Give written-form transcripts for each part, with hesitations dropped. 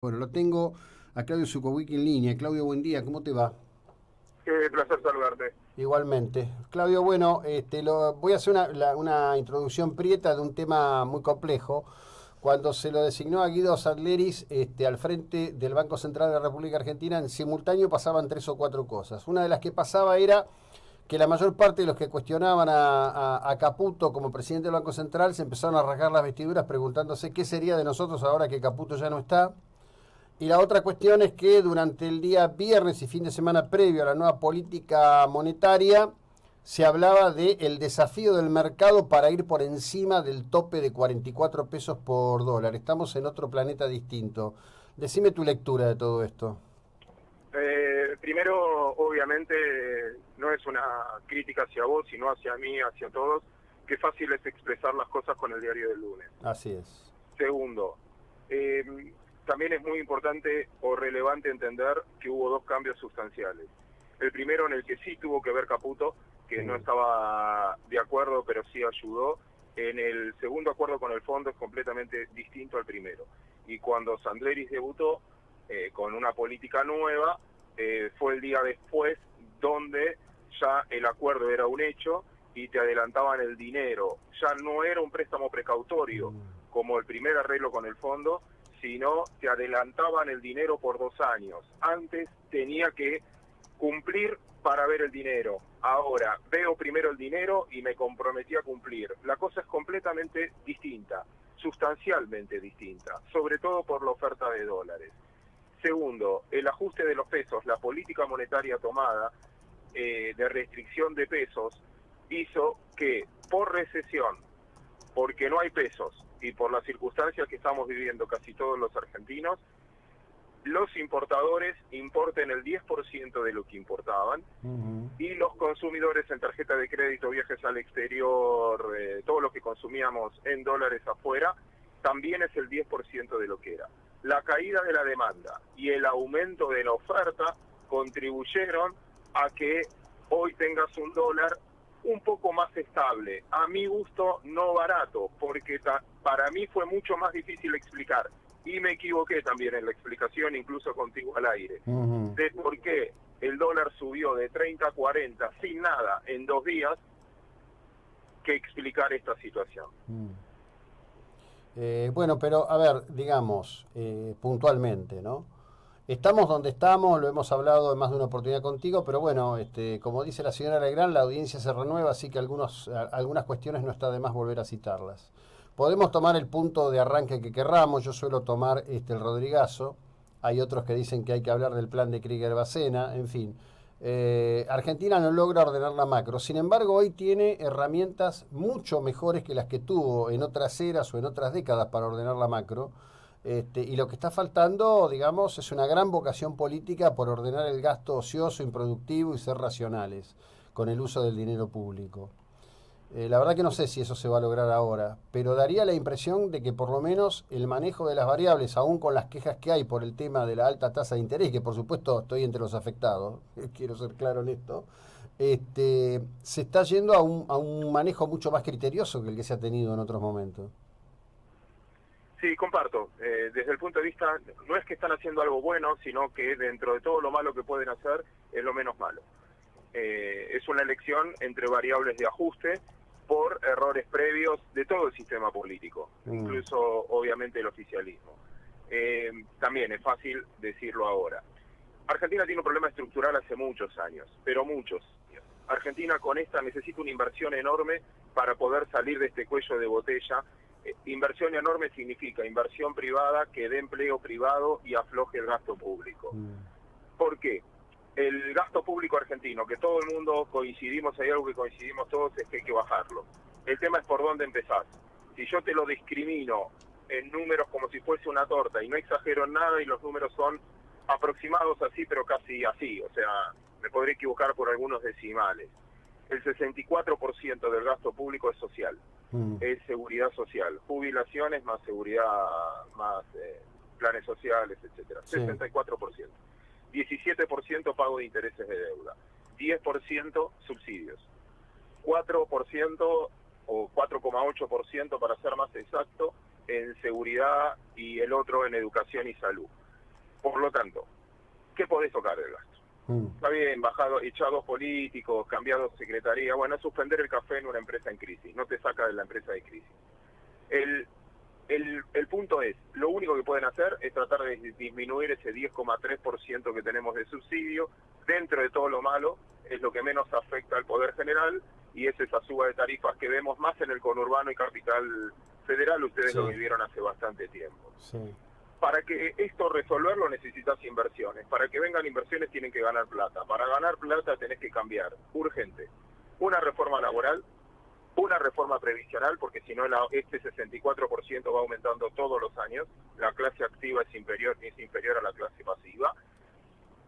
Bueno, lo tengo a Claudio Zuccowick en línea. Claudio, buen día, ¿cómo te va? Qué placer saludarte. Igualmente. Claudio, bueno, voy a hacer una introducción prieta de un tema muy complejo. Cuando se lo designó a Guido Sadleris al frente del Banco Central de la República Argentina, en simultáneo pasaban tres o cuatro cosas. Una de las que pasaba era que la mayor parte de los que cuestionaban a Caputo como presidente del Banco Central se empezaron a rasgar las vestiduras preguntándose qué sería de nosotros ahora que Caputo ya no está. Y la otra cuestión es que durante el día viernes y fin de semana previo a la nueva política monetaria se hablaba del desafío del mercado para ir por encima del tope de 44 pesos por dólar. Estamos en otro planeta distinto. Decime tu lectura de todo esto. Primero, obviamente, no es una crítica hacia vos, sino hacia mí, hacia todos. Qué fácil es expresar las cosas con el diario del lunes. Así es. Segundo, eh, también es muy importante o relevante entender que hubo dos cambios sustanciales. El primero en el que sí tuvo que ver Caputo, que no estaba de acuerdo, pero sí ayudó. En el segundo acuerdo con el fondo es completamente distinto al primero. Y cuando Sandleris debutó con una política nueva, fue el día después donde ya el acuerdo era un hecho y te adelantaban el dinero. Ya no era un préstamo precautorio como el primer arreglo con el fondo, sino te adelantaban el dinero por 2 años. Antes tenía que cumplir para ver el dinero. Ahora veo primero el dinero y me comprometí a cumplir. La cosa es completamente distinta, sustancialmente distinta, sobre todo por la oferta de dólares. Segundo, el ajuste de los pesos, la política monetaria tomada de restricción de pesos hizo que por recesión, porque no hay pesos y por las circunstancias que estamos viviendo casi todos los argentinos, los importadores importen el 10% de lo que importaban y los consumidores en tarjeta de crédito, viajes al exterior, todo lo que consumíamos en dólares afuera, también es el 10% de lo que era. La caída de la demanda y el aumento de la oferta contribuyeron a que hoy tengas un dólar un poco más estable. A mi gusto, no barato, porque para mí fue mucho más difícil explicar. Y me equivoqué también en la explicación, incluso contigo al aire, de por qué el dólar subió de 30 a 40 sin nada en 2 días, que explicar esta situación. Bueno, pero a ver, digamos, puntualmente, ¿no? Estamos donde estamos, lo hemos hablado en más de una oportunidad contigo, pero bueno, como dice la señora Legrand, la audiencia se renueva, así que algunas cuestiones no está de más volver a citarlas. Podemos tomar el punto de arranque que querramos, yo suelo tomar el Rodrigazo, hay otros que dicen que hay que hablar del plan de Krieger-Bacena, en fin. Argentina no logra ordenar la macro, sin embargo hoy tiene herramientas mucho mejores que las que tuvo en otras eras o en otras décadas para ordenar la macro. Y lo que está faltando, digamos, es una gran vocación política por ordenar el gasto ocioso, improductivo y ser racionales con el uso del dinero público. La verdad que no sé si eso se va a lograr ahora, pero daría la impresión de que por lo menos el manejo de las variables, aún con las quejas que hay por el tema de la alta tasa de interés, que por supuesto estoy entre los afectados, quiero ser claro en esto, se está yendo a un manejo mucho más criterioso que el que se ha tenido en otros momentos. Sí, comparto. Desde el punto de vista, no es que están haciendo algo bueno, sino que dentro de todo lo malo que pueden hacer, es lo menos malo. Es una elección entre variables de ajuste por errores previos de todo el sistema político, incluso obviamente el oficialismo. También es fácil decirlo ahora. Argentina tiene un problema estructural hace muchos años, pero muchos años. Argentina con esta necesita una inversión enorme para poder salir de este cuello de botella. Inversión enorme significa inversión privada que dé empleo privado y afloje el gasto público. ¿Por qué? El gasto público argentino, que todo el mundo coincidimos, hay algo que coincidimos todos, es que hay que bajarlo. El tema es por dónde empezás. Si yo te lo discrimino en números como si fuese una torta y no exagero en nada y los números son aproximados así, pero casi así, o sea, me podré equivocar por algunos decimales. El 64% del gasto público es social, es seguridad social, jubilaciones más seguridad, más planes sociales, etcétera. Sí. 64%. 17% pago de intereses de deuda, 10% subsidios, 4% o 4,8% para ser más exacto en seguridad y el otro en educación y salud. Por lo tanto, ¿qué podés tocar del gasto? Está bien, bajado, echados políticos, cambiado secretaría, bueno, es suspender el café en una empresa en crisis, no te saca de la empresa de crisis. El punto es, lo único que pueden hacer es tratar de disminuir ese 10,3% que tenemos de subsidio. Dentro de todo lo malo, es lo que menos afecta al Poder General, y es esa suba de tarifas que vemos más en el conurbano y capital federal. Ustedes lo vivieron hace bastante tiempo. Sí. Para que esto resolverlo necesitas inversiones. Para que vengan inversiones tienen que ganar plata. Para ganar plata tenés que cambiar, urgente, una reforma laboral, una reforma previsional, porque si no este 64% va aumentando todos los años, la clase activa es inferior a la clase pasiva,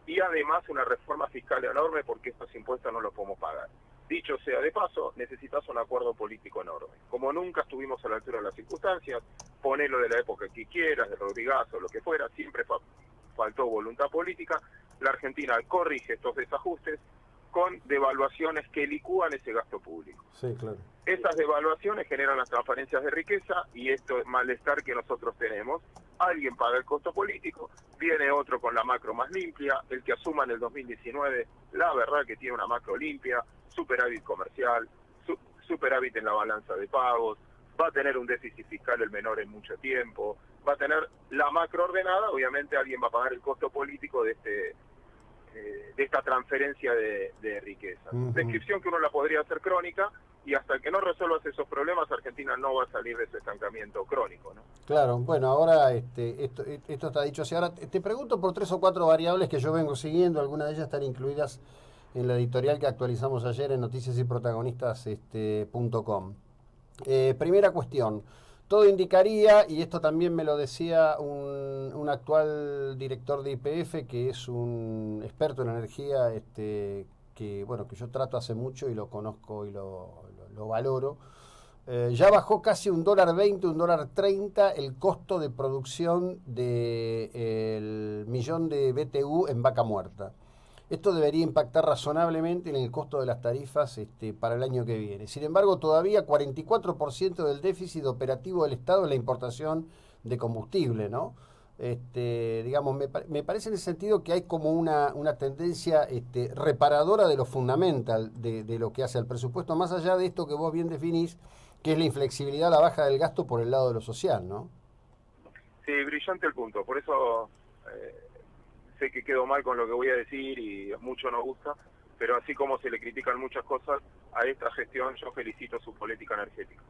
y además una reforma fiscal enorme, porque estos impuestos no los podemos pagar. Dicho sea de paso, necesitas un acuerdo político enorme. Como nunca estuvimos a la altura de las circunstancias, ponelo de la época que quieras, de Rodrigazo, lo que fuera, siempre faltó voluntad política. La Argentina corrige estos desajustes con devaluaciones que licúan ese gasto público. Sí, claro. Esas devaluaciones generan las transferencias de riqueza, y esto es malestar que nosotros tenemos. Alguien paga el costo político, viene otro con la macro más limpia, el que asuma en el 2019, la verdad que tiene una macro limpia, superávit comercial, superávit en la balanza de pagos, va a tener un déficit fiscal el menor en mucho tiempo, va a tener la macro ordenada. Obviamente alguien va a pagar el costo político de esta transferencia de riqueza. Descripción que uno la podría hacer crónica, y hasta que no resuelvas esos problemas, Argentina no va a salir de ese estancamiento crónico, ¿no? Claro, bueno, ahora esto está dicho así. Ahora te pregunto por 3 o 4 variables que yo vengo siguiendo, algunas de ellas están incluidas en la editorial que actualizamos ayer en noticiasyprotagonistas.com. Primera cuestión, todo indicaría, y esto también me lo decía un actual director de YPF, que es un experto en energía, que yo trato hace mucho y lo conozco y lo valoro. Ya bajó casi $1.20, $1.30 el costo de producción del millón de BTU en vaca muerta. Esto debería impactar razonablemente en el costo de las tarifas para el año que viene. Sin embargo, todavía 44% del déficit operativo del Estado es la importación de combustible, ¿no? Digamos, me parece en ese sentido que hay como una tendencia reparadora de lo fundamental de lo que hace al presupuesto, más allá de esto que vos bien definís, que es la inflexibilidad, la baja del gasto por el lado de lo social, ¿no? Sí, brillante el punto. Por eso sé que quedo mal con lo que voy a decir y mucho no gusta, pero así como se le critican muchas cosas a esta gestión, yo felicito su política energética.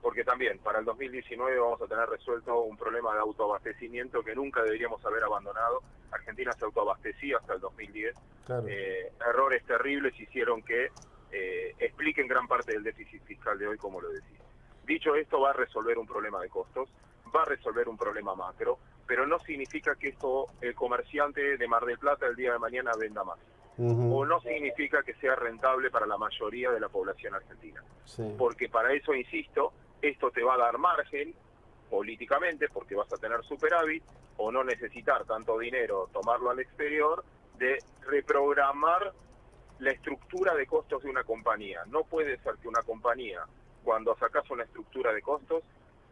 Porque también para el 2019 vamos a tener resuelto un problema de autoabastecimiento que nunca deberíamos haber abandonado. Argentina se autoabastecía hasta el 2010. Claro. Errores terribles hicieron que expliquen gran parte del déficit fiscal de hoy, como lo decía. Dicho esto, va a resolver un problema de costos, va a resolver un problema macro, pero no significa que el comerciante de Mar del Plata el día de mañana venda más. O no significa que sea rentable para la mayoría de la población argentina. Sí. Porque para eso, insisto, esto te va a dar margen políticamente, porque vas a tener superávit, o no necesitar tanto dinero, tomarlo al exterior, de reprogramar la estructura de costos de una compañía. No puede ser que una compañía, cuando sacas una estructura de costos,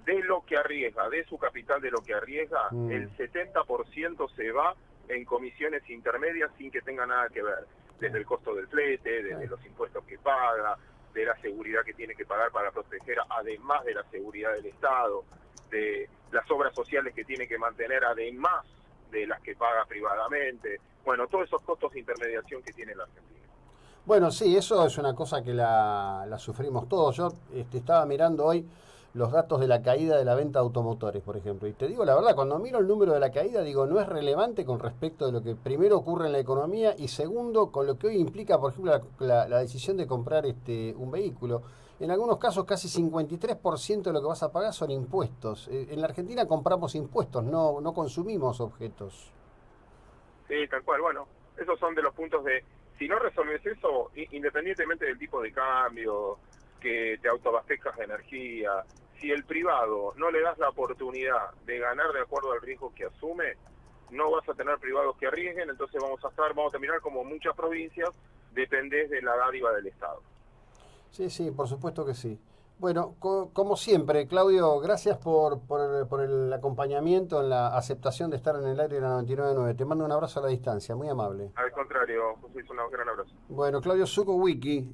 de lo que arriesga, de su capital de lo que arriesga, el 70% se va en comisiones intermedias sin que tenga nada que ver, desde el costo del flete, desde los impuestos que paga, de la seguridad que tiene que pagar para proteger, además de la seguridad del Estado, de las obras sociales que tiene que mantener, además de las que paga privadamente. Bueno, todos esos costos de intermediación que tiene la Argentina. Bueno, sí, eso es una cosa que la sufrimos todos. Yo estaba mirando hoy los datos de la caída de la venta de automotores, por ejemplo. Y te digo la verdad, cuando miro el número de la caída, digo, no es relevante con respecto de lo que primero ocurre en la economía y segundo, con lo que hoy implica, por ejemplo, la decisión de comprar un vehículo. En algunos casos, casi 53% de lo que vas a pagar son impuestos. En la Argentina compramos impuestos, no consumimos objetos. Sí, tal cual. Bueno, esos son de los puntos de... Si no resolves eso, independientemente del tipo de cambio, que te autoabastezcas de energía, si el privado no le das la oportunidad de ganar de acuerdo al riesgo que asume, no vas a tener privados que arriesguen, entonces vamos a terminar como muchas provincias, dependés de la dádiva del Estado. Sí, por supuesto que sí. Bueno, como siempre, Claudio, gracias por el acompañamiento en la aceptación de estar en el aire de la 99.9. Te mando un abrazo a la distancia, muy amable. Al contrario, José, un gran abrazo. Bueno, Claudio Zuko Wiki.